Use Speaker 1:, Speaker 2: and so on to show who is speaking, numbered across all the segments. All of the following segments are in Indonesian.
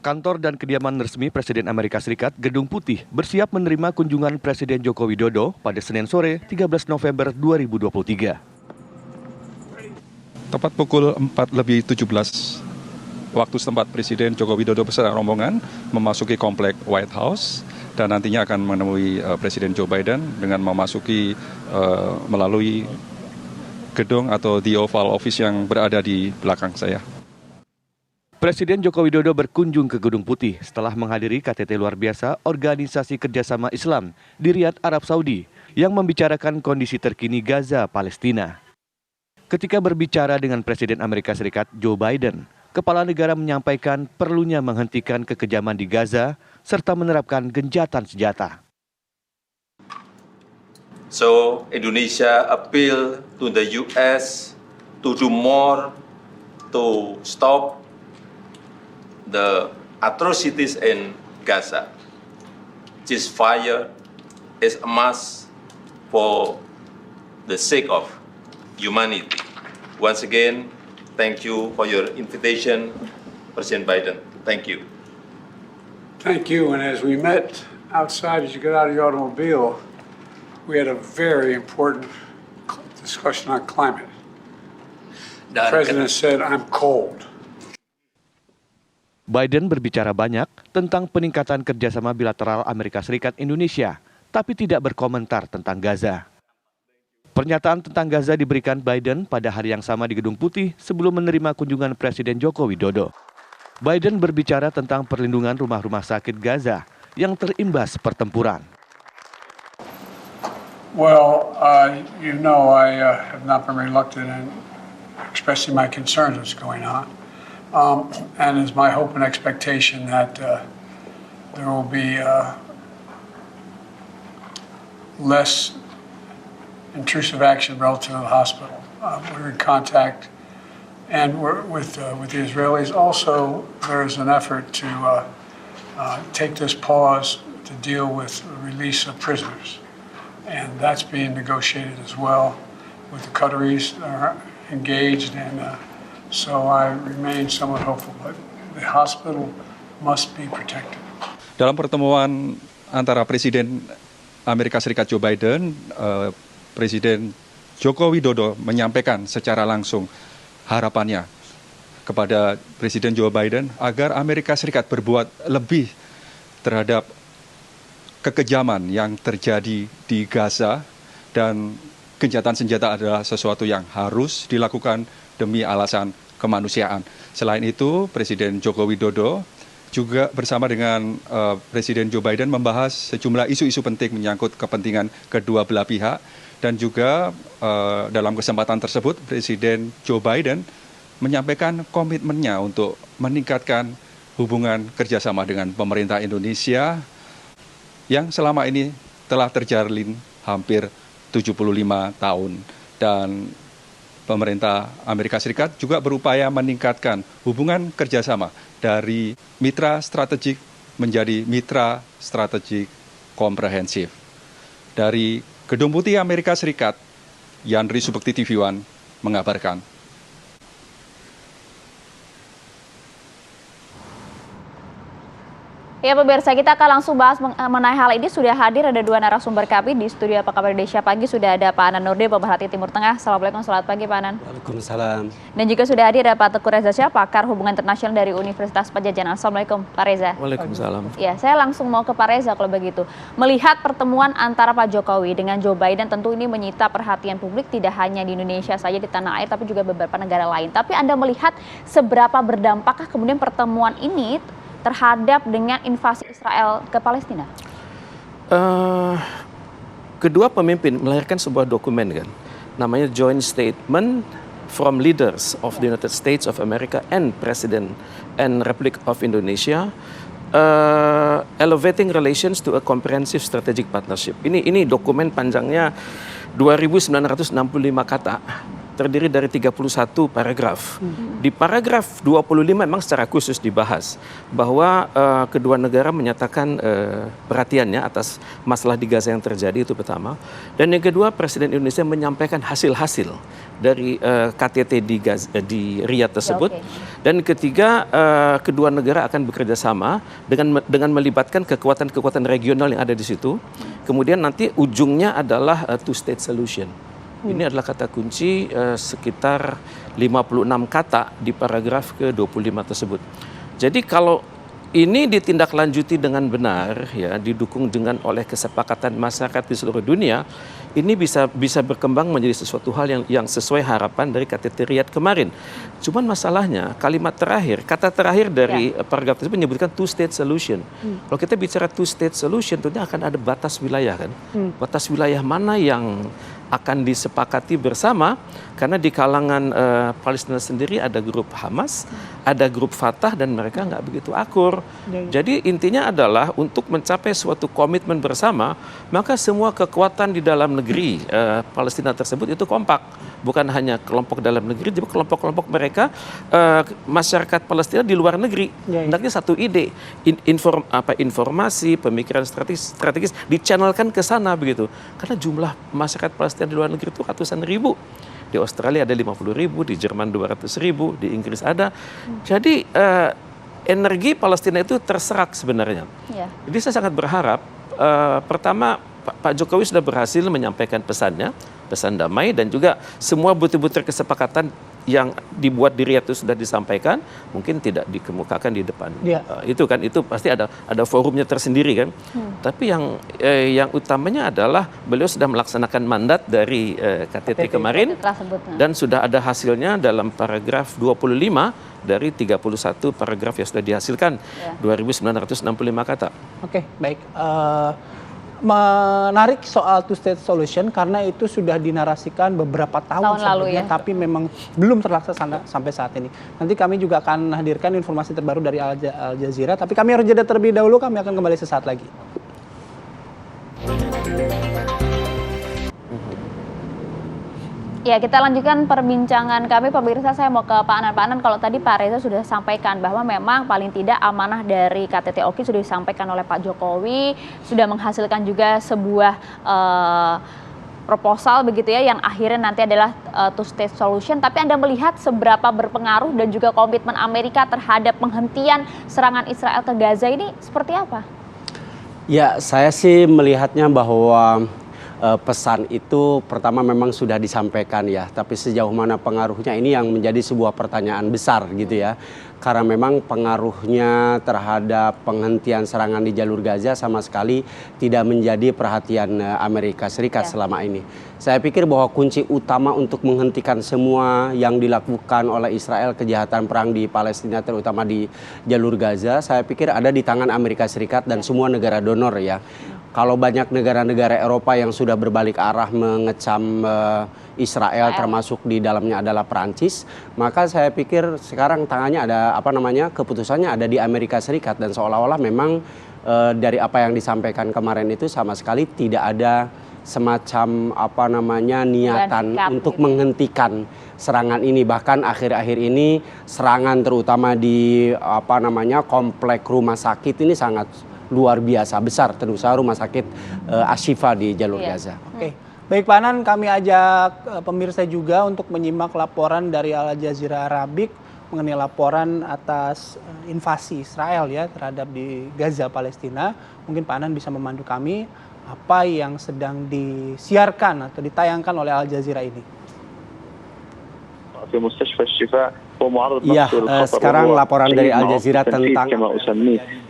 Speaker 1: Kantor dan kediaman resmi Presiden Amerika Serikat, Gedung Putih, bersiap menerima kunjungan Presiden Joko Widodo pada Senin sore 13 November 2023.
Speaker 2: Tepat pukul 4:17 waktu setempat, Presiden Joko Widodo beserta rombongan memasuki komplek White House dan nantinya akan menemui Presiden Joe Biden dengan memasuki melalui gedung atau the Oval Office yang berada di belakang saya.
Speaker 1: Presiden Joko Widodo berkunjung ke Gedung Putih setelah menghadiri KTT luar biasa Organisasi Kerjasama Islam di Riyadh, Arab Saudi yang membicarakan kondisi terkini Gaza, Palestina. Ketika berbicara dengan Presiden Amerika Serikat Joe Biden, kepala negara menyampaikan perlunya menghentikan kekejaman di Gaza serta menerapkan gencatan senjata.
Speaker 3: So Indonesia appeal to the US to do more to stop the atrocities in Gaza. Ceasefire is a must for the sake of humanity. Once again, thank you for your invitation, President Biden. Thank you.
Speaker 4: Thank you. And as we met outside, as you get out of your automobile, we had a very important discussion on climate. The President said, "I'm cold."
Speaker 1: Biden berbicara banyak tentang peningkatan kerjasama bilateral Amerika Serikat-Indonesia, tapi tidak berkomentar tentang Gaza. Pernyataan tentang Gaza diberikan Biden pada hari yang sama di Gedung Putih sebelum menerima kunjungan Presiden Joko Widodo. Biden berbicara tentang perlindungan rumah-rumah sakit Gaza yang terimbas pertempuran.
Speaker 4: Well, I have not been reluctant in expressing my concerns what's going on. And it's my hope and expectation that there will be less intrusive action relative to the hospital. We're in contact and we're with the Israelis. Also, there's an effort to take this pause to deal with the release of prisoners. And that's being negotiated as well with the Qataris are engaged and so I remain somewhat hopeful, but the hospital must be protected.
Speaker 2: Dalam pertemuan antara Presiden Amerika Serikat Joe Biden, Presiden Joko Widodo menyampaikan secara langsung harapannya kepada Presiden Joe Biden agar Amerika Serikat berbuat lebih terhadap kekejaman yang terjadi di Gaza dan gencatan senjata adalah sesuatu yang harus dilakukan demi alasan kemanusiaan. Selain itu, Presiden Joko Widodo juga bersama dengan Presiden Joe Biden membahas sejumlah isu-isu penting menyangkut kepentingan kedua belah pihak dan juga dalam kesempatan tersebut Presiden Joe Biden menyampaikan komitmennya untuk meningkatkan hubungan kerjasama dengan pemerintah Indonesia yang selama ini telah terjalin hampir 75 tahun dan pemerintah Amerika Serikat juga berupaya meningkatkan hubungan kerjasama dari mitra strategik menjadi mitra strategik komprehensif. Dari Gedung Putih Amerika Serikat, Yandri Subekti TV One mengabarkan.
Speaker 5: Ya pemirsa, kita akan langsung bahas mengenai hal ini. Sudah hadir ada dua narasumber kami di studio Apa Kabar Indonesia Pagi. Sudah ada Pak Anan Nurdin, pemerhati Timur Tengah. Assalamualaikum, selamat pagi Pak Anan.
Speaker 6: Waalaikumsalam.
Speaker 5: Dan juga sudah hadir ada Pak Teguh Reza Syah, pakar hubungan internasional dari Universitas Padjadjaran. Assalamualaikum Pak Reza.
Speaker 6: Waalaikumsalam.
Speaker 5: Ya, saya langsung mau ke Pak Reza kalau begitu. Melihat pertemuan antara Pak Jokowi dengan Joe Biden, tentu ini menyita perhatian publik tidak hanya di Indonesia saja, di tanah air, tapi juga beberapa negara lain. Tapi Anda melihat seberapa berdampakkah kemudian pertemuan ini terhadap dengan invasi Israel ke Palestina?
Speaker 6: Kedua pemimpin melahirkan sebuah dokumen kan, namanya Joint Statement from Leaders of the United States of America and President and Republic of Indonesia, elevating relations to a comprehensive strategic partnership. Ini dokumen panjangnya 2.965 kata terdiri dari 31 paragraf. Di paragraf 25 memang secara khusus dibahas bahwa kedua negara menyatakan perhatiannya atas masalah di Gaza yang terjadi, itu pertama. Dan yang kedua, Presiden Indonesia menyampaikan hasil-hasil dari KTT di Riyadh tersebut. Dan ketiga, kedua negara akan bekerja sama dengan melibatkan kekuatan-kekuatan regional yang ada di situ. Kemudian nanti ujungnya adalah two-state solution. Ini adalah kata kunci sekitar 56 kata di paragraf ke-25 tersebut. Jadi kalau ini ditindaklanjuti dengan benar, ya, didukung oleh kesepakatan masyarakat di seluruh dunia, ini bisa berkembang menjadi sesuatu hal yang sesuai harapan dari KTT Riyadh kemarin. Cuman masalahnya kata terakhir dari paragraf tersebut menyebutkan two-state solution. Kalau kita bicara two-state solution, tentunya akan ada batas wilayah kan. Batas wilayah mana yang akan disepakati bersama, karena di kalangan Palestina sendiri ada grup Hamas, ada grup Fatah, dan mereka nggak begitu akur. Jadi intinya adalah untuk mencapai suatu komitmen bersama, maka semua kekuatan di dalam negeri Palestina tersebut itu kompak. Bukan hanya kelompok dalam negeri, juga kelompok-kelompok mereka, masyarakat Palestina di luar negeri. Hendaknya satu ide, informasi, pemikiran strategis dichannelkan ke sana begitu. Karena jumlah masyarakat Palestina di luar negeri itu ratusan ribu. Di Australia ada 50.000, di Jerman 200.000, di Inggris ada. Jadi energi Palestina itu terserak sebenarnya. Jadi saya sangat berharap, pertama Pak Jokowi sudah berhasil menyampaikan pesannya, pesan damai, dan juga semua butir-butir kesepakatan yang dibuat di Riyadh itu sudah disampaikan, mungkin tidak dikemukakan di depan. Itu pasti ada forumnya tersendiri kan. Tapi yang utamanya adalah beliau sudah melaksanakan mandat dari KTT kemarin, dan sudah ada hasilnya dalam paragraf 25 dari 31 paragraf yang sudah dihasilkan, 2.965 kata.
Speaker 7: Oke, baik. Menarik soal two-state solution karena itu sudah dinarasikan beberapa tahun sebelumnya, tapi memang belum terlaksana sampai saat ini. Nanti kami juga akan hadirkan informasi terbaru dari Al Jazeera, tapi kami harus jeda terlebih dahulu, kami akan kembali sesaat lagi.
Speaker 5: Ya, kita lanjutkan perbincangan kami, pemirsa. Saya mau ke Pak Anan. Pak Anan, kalau tadi Pak Reza sudah sampaikan bahwa memang paling tidak amanah dari KTT Oki sudah disampaikan oleh Pak Jokowi, sudah menghasilkan juga sebuah proposal begitu ya, yang akhirnya nanti adalah two-state solution. Tapi Anda melihat seberapa berpengaruh dan juga komitmen Amerika terhadap penghentian serangan Israel ke Gaza ini seperti apa?
Speaker 8: Ya, saya sih melihatnya bahwa pesan itu pertama memang sudah disampaikan ya, tapi sejauh mana pengaruhnya ini yang menjadi sebuah pertanyaan besar gitu ya. Karena memang pengaruhnya terhadap penghentian serangan di jalur Gaza sama sekali tidak menjadi perhatian Amerika Serikat selama ini. Saya pikir bahwa kunci utama untuk menghentikan semua yang dilakukan oleh Israel, kejahatan perang di Palestina terutama di jalur Gaza, saya pikir ada di tangan Amerika Serikat dan semua negara donor ya. Kalau banyak negara-negara Eropa yang sudah berbalik arah mengecam Israel, termasuk di dalamnya adalah Perancis, maka saya pikir sekarang tangannya ada keputusannya ada di Amerika Serikat, dan seolah-olah memang dari apa yang disampaikan kemarin itu sama sekali tidak ada semacam niatan untuk menghentikan serangan ini. Bahkan akhir-akhir ini serangan terutama di komplek rumah sakit ini sangat luar biasa besar, terutama rumah sakit Ashifa di jalur Gaza.
Speaker 7: Oke. Baik Pak Anan, kami ajak pemirsa juga untuk menyimak laporan dari Al Jazeera Arabic mengenai laporan atas invasi Israel ya terhadap di Gaza, Palestina. Mungkin Pak Anan bisa memandu kami apa yang sedang disiarkan atau ditayangkan oleh Al Jazeera ini.
Speaker 8: Ya, sekarang laporan dari Al Jazeera tentang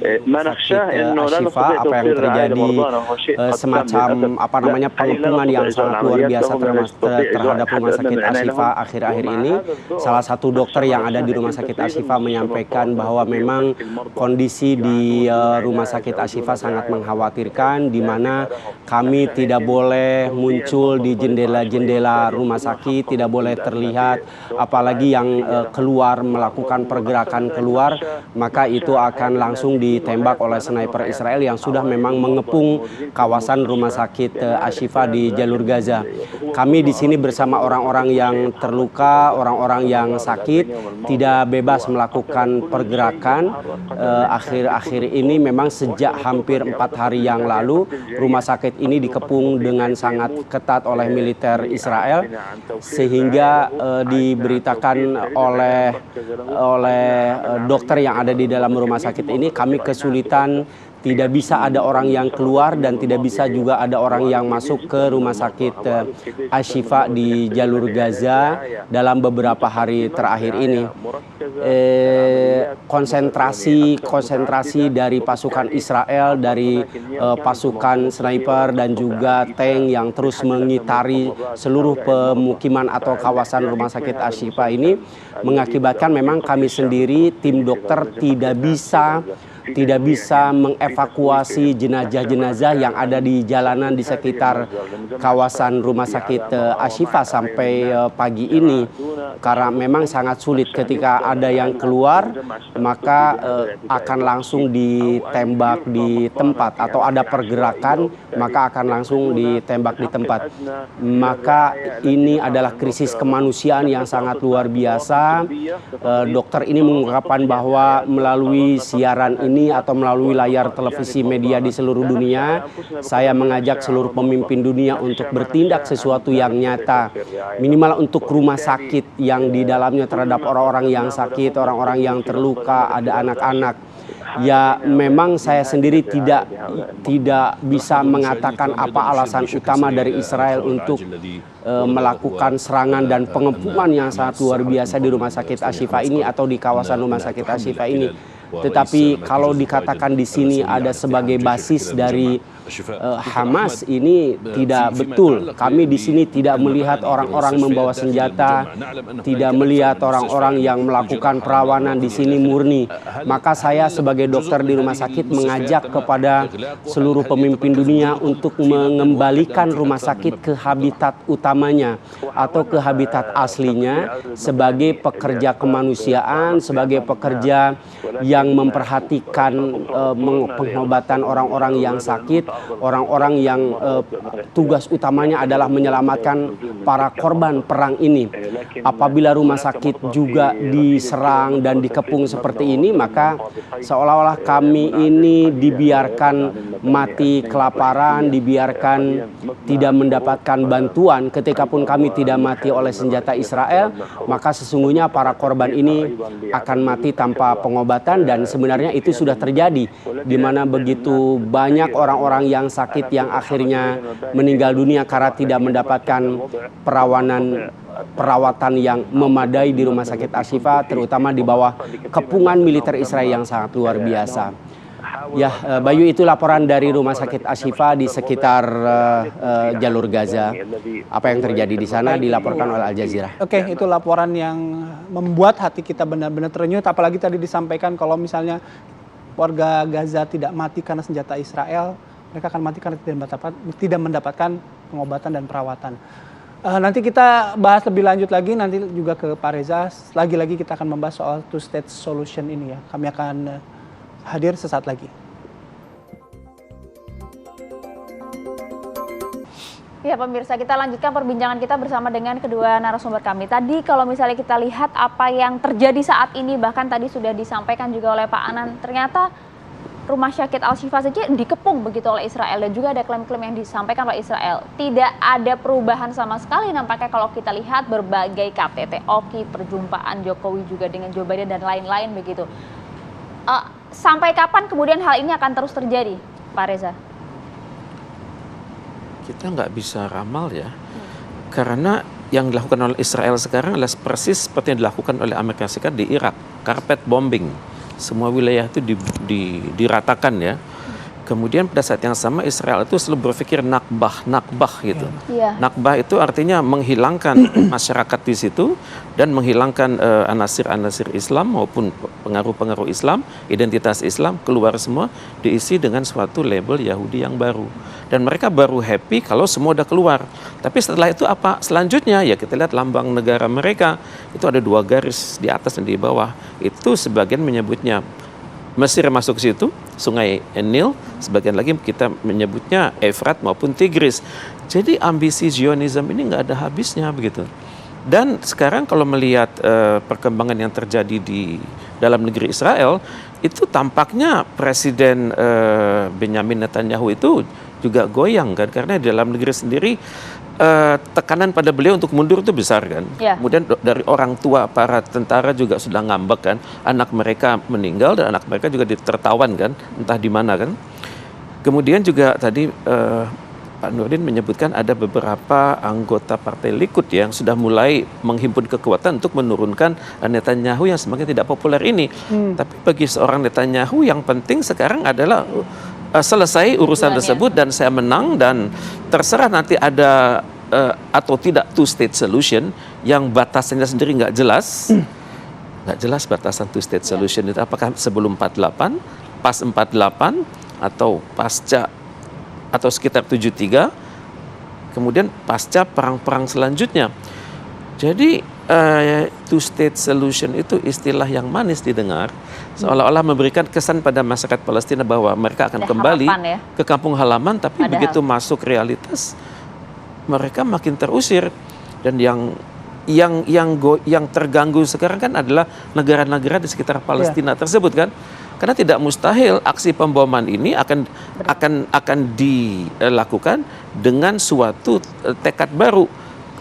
Speaker 8: Ashifa, apa yang terjadi, semacam pengepungan yang sangat luar biasa terhadap rumah sakit Ashifa akhir-akhir ini. Salah satu dokter yang ada di rumah sakit Ashifa menyampaikan bahwa memang kondisi di rumah sakit Ashifa sangat mengkhawatirkan, di mana kami tidak boleh muncul di jendela-jendela rumah sakit, tidak boleh terlihat, apalagi yang keluar, melakukan pergerakan keluar, maka itu akan langsung ditembak oleh sniper Israel yang sudah memang mengepung kawasan rumah sakit Ashifa di jalur Gaza. Kami di sini bersama orang-orang yang terluka, orang-orang yang sakit, tidak bebas melakukan pergerakan. Akhir-akhir ini memang sejak hampir 4 hari yang lalu, rumah sakit ini dikepung dengan sangat ketat oleh militer Israel, sehingga diberitakan oleh dokter yang ada di dalam rumah sakit ini, kami kesulitan, tidak bisa ada orang yang keluar dan tidak bisa juga ada orang yang masuk ke rumah sakit Ashifa di jalur Gaza dalam beberapa hari terakhir ini. Konsentrasi dari pasukan Israel, dari pasukan sniper dan juga tank yang terus mengitari seluruh pemukiman atau kawasan rumah sakit Ashifa ini mengakibatkan memang kami sendiri, tim dokter tidak bisa mengevakuasi jenazah-jenazah yang ada di jalanan di sekitar kawasan rumah sakit Ashifa sampai pagi ini, karena memang sangat sulit. Ketika ada yang keluar maka akan langsung ditembak di tempat, atau ada pergerakan maka akan langsung ditembak di tempat. Maka ini adalah krisis kemanusiaan yang sangat luar biasa. Dokter ini mengungkapkan bahwa melalui siaran ini atau melalui layar televisi media di seluruh dunia, saya mengajak seluruh pemimpin dunia untuk bertindak sesuatu yang nyata, minimal untuk rumah sakit yang di dalamnya terhadap orang-orang yang sakit, orang-orang yang terluka, ada anak-anak. Ya memang saya sendiri tidak bisa mengatakan apa alasan utama dari Israel untuk melakukan serangan dan pengepungan yang sangat luar biasa di rumah sakit Ashifa ini atau di kawasan rumah sakit Ashifa ini. Tetapi kalau dikatakan di sini ada sebagai basis dari Hamas, ini tidak betul. Kami di sini tidak melihat orang-orang membawa senjata, tidak melihat orang-orang yang melakukan perlawanan. Di sini murni. Maka saya sebagai dokter di rumah sakit mengajak kepada seluruh pemimpin dunia untuk mengembalikan rumah sakit ke habitat utamanya atau ke habitat aslinya sebagai pekerja kemanusiaan, sebagai pekerja yang memperhatikan pengobatan orang-orang yang sakit, orang-orang yang tugas utamanya adalah menyelamatkan para korban perang ini. Apabila rumah sakit juga diserang dan dikepung seperti ini, maka seolah-olah kami ini dibiarkan mati kelaparan, dibiarkan tidak mendapatkan bantuan. Ketika pun kami tidak mati oleh senjata Israel, maka sesungguhnya para korban ini akan mati tanpa pengobatan. Dan sebenarnya itu sudah terjadi, di mana begitu banyak orang-orang yang sakit yang akhirnya meninggal dunia karena tidak mendapatkan perawatan yang memadai di rumah sakit Ashifa, terutama di bawah kepungan militer Israel yang sangat luar biasa. Ya, Bayu, itu laporan dari rumah sakit Ashifa di sekitar jalur Gaza. Apa yang terjadi di sana dilaporkan oleh Al Jazeera.
Speaker 7: Oke, itu laporan yang membuat hati kita benar-benar terenyuh. Apalagi tadi disampaikan kalau misalnya warga Gaza tidak mati karena senjata Israel, mereka akan mati karena tidak mendapatkan pengobatan dan perawatan. Nanti kita bahas lebih lanjut lagi, nanti juga ke Pak Reza. Lagi-lagi kita akan membahas soal two-state solution ini ya. Kami akan hadir sesaat lagi.
Speaker 5: Ya pemirsa, kita lanjutkan perbincangan kita bersama dengan kedua narasumber kami. Tadi kalau misalnya kita lihat apa yang terjadi saat ini, bahkan tadi sudah disampaikan juga oleh Pak Anan, ternyata rumah sakit Al-Shifa saja dikepung begitu oleh Israel, dan juga ada klaim-klaim yang disampaikan oleh Israel. Tidak ada perubahan sama sekali nampaknya kalau kita lihat berbagai KTT Oki, perjumpaan Jokowi juga dengan Joe Biden dan lain-lain begitu. Sampai kapan kemudian hal ini akan terus terjadi, Pak Reza?
Speaker 6: Kita nggak bisa ramal ya, karena yang dilakukan oleh Israel sekarang adalah persis seperti yang dilakukan oleh Amerika Serikat di Irak, carpet bombing, semua wilayah itu diratakan ya. Kemudian pada saat yang sama Israel itu selalu berpikir nakbah gitu.
Speaker 5: Iya.
Speaker 6: Nakbah itu artinya menghilangkan masyarakat di situ dan menghilangkan anasir-anasir Islam maupun pengaruh-pengaruh Islam, identitas Islam keluar semua, diisi dengan suatu label Yahudi yang baru. Dan mereka baru happy kalau semua udah keluar. Tapi setelah itu apa? Selanjutnya ya kita lihat lambang negara mereka itu ada 2 garis di atas dan di bawah. Itu sebagian menyebutnya Mesir masuk ke situ, sungai Nil, sebagian lagi kita menyebutnya Efrat maupun Tigris. Jadi ambisi Zionisme ini nggak ada habisnya begitu. Dan sekarang kalau melihat perkembangan yang terjadi di dalam negeri Israel, itu tampaknya Presiden Benjamin Netanyahu itu juga goyang kan, karena di dalam negeri sendiri tekanan pada beliau untuk mundur itu besar kan.
Speaker 5: Ya.
Speaker 6: Kemudian dari orang tua para tentara juga sudah ngambek kan, anak mereka meninggal dan anak mereka juga ditertawan kan, entah di mana kan. Kemudian juga tadi Pak Nurdin menyebutkan ada beberapa anggota Partai Likud yang sudah mulai menghimpun kekuatan untuk menurunkan Netanyahu yang semakin tidak populer ini. Tapi bagi seorang Netanyahu yang penting sekarang adalah selesai urusan tersebut dan saya menang, dan terserah nanti ada atau tidak two state solution yang batasannya sendiri nggak jelas batasan two state solution itu apakah sebelum 48, pas 48 atau pasca atau sekitar 73, kemudian pasca perang-perang selanjutnya. Jadi two state solution itu istilah yang manis didengar, seolah-olah memberikan kesan pada masyarakat Palestina bahwa mereka akan
Speaker 5: Ada
Speaker 6: kembali
Speaker 5: harapan, ya?
Speaker 6: ke kampung halaman, tapi
Speaker 5: Padahal
Speaker 6: begitu masuk realitas mereka makin terusir. Dan yang terganggu sekarang kan adalah negara-negara di sekitar Palestina tersebut kan, karena tidak mustahil aksi pemboman ini akan dilakukan dengan suatu tekad baru.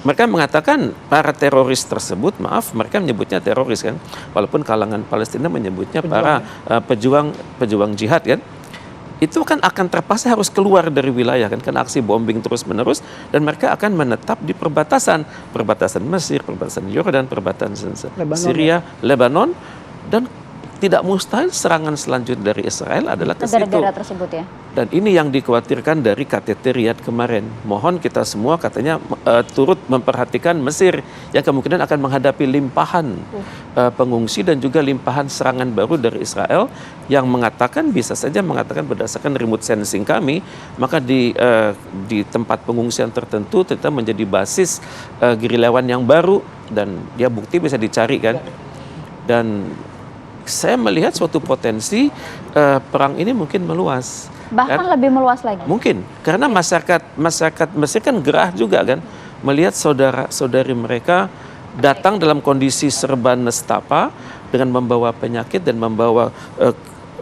Speaker 6: Mereka mengatakan para teroris tersebut, mereka menyebutnya teroris kan, walaupun kalangan Palestina menyebutnya para pejuang jihad kan. Itu kan akan terpaksa harus keluar dari wilayah kan, karena aksi bombing terus-menerus, dan mereka akan menetap di perbatasan Mesir, perbatasan Yordan, perbatasan Syria, Lebanon, dan tidak mustahil serangan selanjutnya dari Israel adalah ke situ.
Speaker 5: Negara-negara tersebut ya.
Speaker 6: Dan ini yang dikhawatirkan dari KTT Riyadh kemarin. Mohon kita semua katanya turut memperhatikan Mesir yang kemungkinan akan menghadapi limpahan pengungsi dan juga limpahan serangan baru dari Israel yang bisa saja mengatakan berdasarkan remote sensing kami, maka di tempat pengungsian tertentu ternyata menjadi basis gerilyawan yang baru, dan dia bukti bisa dicari kan. Dan saya melihat suatu potensi perang ini mungkin meluas.
Speaker 5: Bahkan lebih meluas lagi.
Speaker 6: Mungkin karena masyarakat Mesir kan gerah juga kan melihat saudara-saudari mereka datang dalam kondisi serba nestapa dengan membawa penyakit dan membawa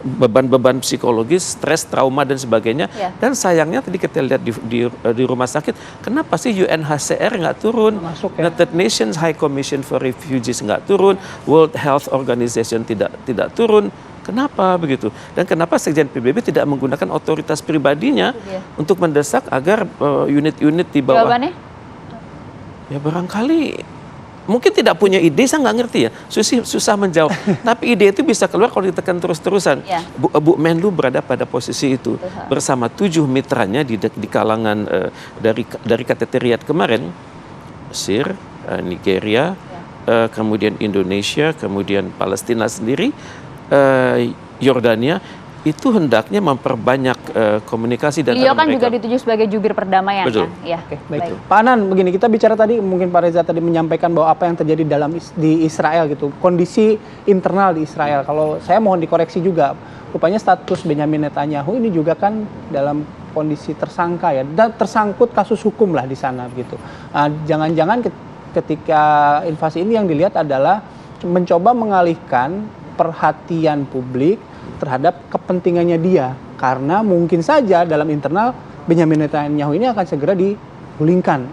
Speaker 6: beban-beban psikologis, stres, trauma dan sebagainya.
Speaker 5: Ya.
Speaker 6: Dan sayangnya tadi kita lihat di rumah sakit, kenapa sih UNHCR nggak turun? United Nations High Commission for Refugees nggak turun, World Health Organization tidak turun. Kenapa begitu? Dan kenapa Sekjen PBB tidak menggunakan otoritas pribadinya untuk mendesak agar unit-unit di bawah?
Speaker 5: Jawabannya?
Speaker 6: Ya barangkali mungkin tidak punya ide, saya nggak ngerti ya, susah menjawab. Tapi ide itu bisa keluar kalau ditekan terus-terusan.
Speaker 5: Ya.
Speaker 6: Bu Menlu berada pada posisi itu bersama 7 mitranya di kalangan dari KTT Riyadh kemarin, Mesir, Nigeria, kemudian Indonesia, kemudian Palestina sendiri, Yordania. Itu hendaknya memperbanyak komunikasi dan
Speaker 5: Beliau kan juga dituju sebagai jubir perdamaian.
Speaker 6: Betul.
Speaker 5: Kan? Ya.
Speaker 7: Oke, baik. Pak Anan, begini, kita bicara tadi, mungkin Pak Reza tadi menyampaikan bahwa apa yang terjadi di Israel gitu, kondisi internal di Israel. Kalau saya mohon dikoreksi juga, rupanya status Benjamin Netanyahu ini juga kan dalam kondisi tersangka ya, dan tersangkut kasus hukum lah di sana gitu. Jangan-jangan ketika invasi ini yang dilihat adalah mencoba mengalihkan perhatian publik terhadap kepentingannya dia, karena mungkin saja dalam internal Benjamin Netanyahu ini akan segera digulingkan.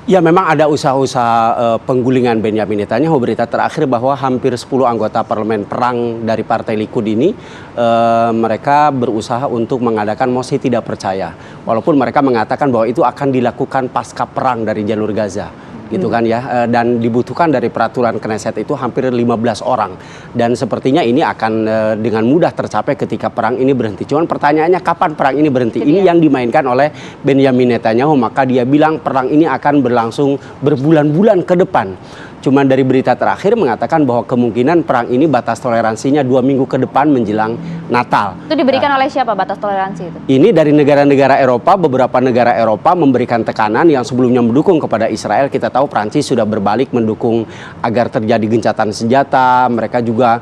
Speaker 8: Ya, memang ada usaha-usaha penggulingan Benjamin Netanyahu. Berita terakhir bahwa hampir 10 anggota parlemen perang dari Partai Likud ini mereka berusaha untuk mengadakan mosi tidak percaya, walaupun mereka mengatakan bahwa itu akan dilakukan pasca perang dari jalur Gaza. gitu kan ya, dan dibutuhkan dari peraturan Knesset itu hampir 15 orang, dan sepertinya ini akan dengan mudah tercapai ketika perang ini berhenti. Cuman pertanyaannya kapan perang ini berhenti? Ini yang dimainkan oleh Benyamin Netanyahu, maka dia bilang perang ini akan berlangsung berbulan-bulan ke depan. Cuman dari berita terakhir mengatakan bahwa kemungkinan perang ini batas toleransinya 2 minggu ke depan menjelang Natal.
Speaker 5: Itu diberikan oleh siapa batas toleransi itu?
Speaker 8: Ini dari negara-negara Eropa, beberapa negara Eropa memberikan tekanan yang sebelumnya mendukung kepada Israel. Kita tahu Prancis sudah berbalik mendukung agar terjadi gencatan senjata. Mereka juga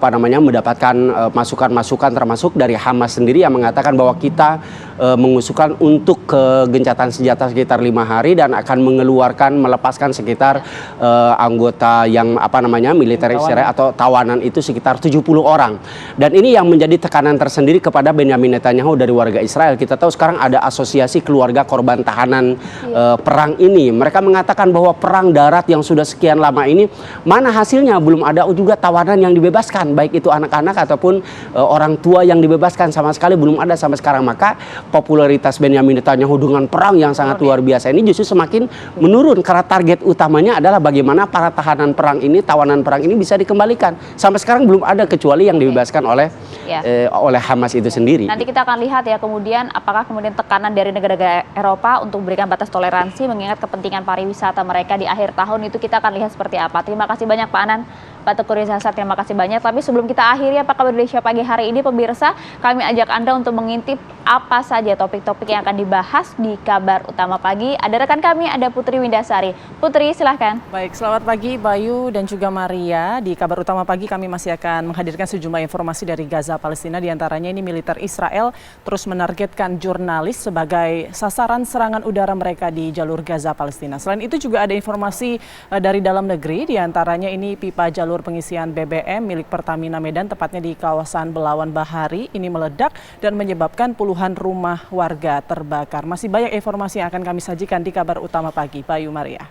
Speaker 8: mendapatkan masukan-masukan termasuk dari Hamas sendiri yang mengatakan bahwa kita mengusulkan untuk gencatan senjata sekitar 5 hari dan akan melepaskan sekitar anggota yang militer Israel atau tawanan itu sekitar 70 orang. Dan ini yang menjadi tekanan tersendiri kepada Benyamin Netanyahu dari warga Israel. Kita tahu sekarang ada asosiasi keluarga korban tahanan perang ini. Mereka mengatakan bahwa perang darat yang sudah sekian lama ini mana hasilnya? Belum ada juga tawanan yang dibebaskan, baik itu anak-anak ataupun orang tua yang dibebaskan, sama sekali belum ada sampai sekarang. Maka popularitas Benyamin Netanyahu dengan perang yang sangat luar biasa ini justru semakin menurun karena target utamanya adalah bagaimana para tawanan perang ini bisa dikembalikan. Sampai sekarang belum ada kecuali yang dibebaskan oleh Hamas itu sendiri.
Speaker 5: Nanti kita akan lihat ya kemudian apakah kemudian tekanan dari negara-negara Eropa untuk memberikan batas toleransi mengingat kepentingan pariwisata mereka di akhir tahun itu, kita akan lihat seperti apa. Terima kasih banyak Pak Anan, Pak Teguh Reza Shah, terima kasih banyak. Tapi sebelum kita akhiri Apa Kabar Indonesia Pagi hari ini, pemirsa, kami ajak Anda untuk mengintip apa saja topik-topik yang akan dibahas di Kabar Utama Pagi. Ada rekan kami, ada Putri Windasari. Putri, silahkan.
Speaker 9: Baik, selamat pagi Bayu dan juga Maria. Di Kabar Utama Pagi kami masih akan menghadirkan sejumlah informasi dari Gaza, Palestina. Di antaranya ini militer Israel terus menargetkan jurnalis sebagai sasaran serangan udara mereka di jalur Gaza, Palestina. Selain itu juga ada informasi dari dalam negeri. Di antaranya ini pipa jalur pengisian BBM milik Pertamina Medan, tepatnya di kawasan Belawan Bahari, ini meledak dan menyebabkan puluhan rumah warga terbakar. Masih banyak informasi yang akan kami sajikan di Kabar Utama Pagi. Bayu, Maria.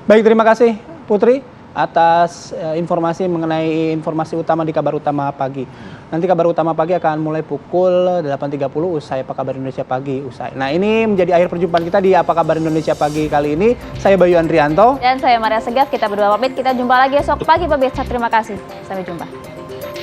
Speaker 7: Baik, terima kasih Putri atas informasi mengenai informasi utama di Kabar Utama Pagi. Nanti Kabar Utama Pagi akan mulai pukul 8.30 usai Apa Kabar Indonesia Pagi usai. Nah, ini menjadi akhir perjumpaan kita di Apa Kabar Indonesia Pagi kali ini. Saya Bayu Andrianto.
Speaker 5: Dan saya Maria Segaf. Kita berdua pamit. Kita jumpa lagi esok pagi pemirsa. Terima kasih. Sampai jumpa.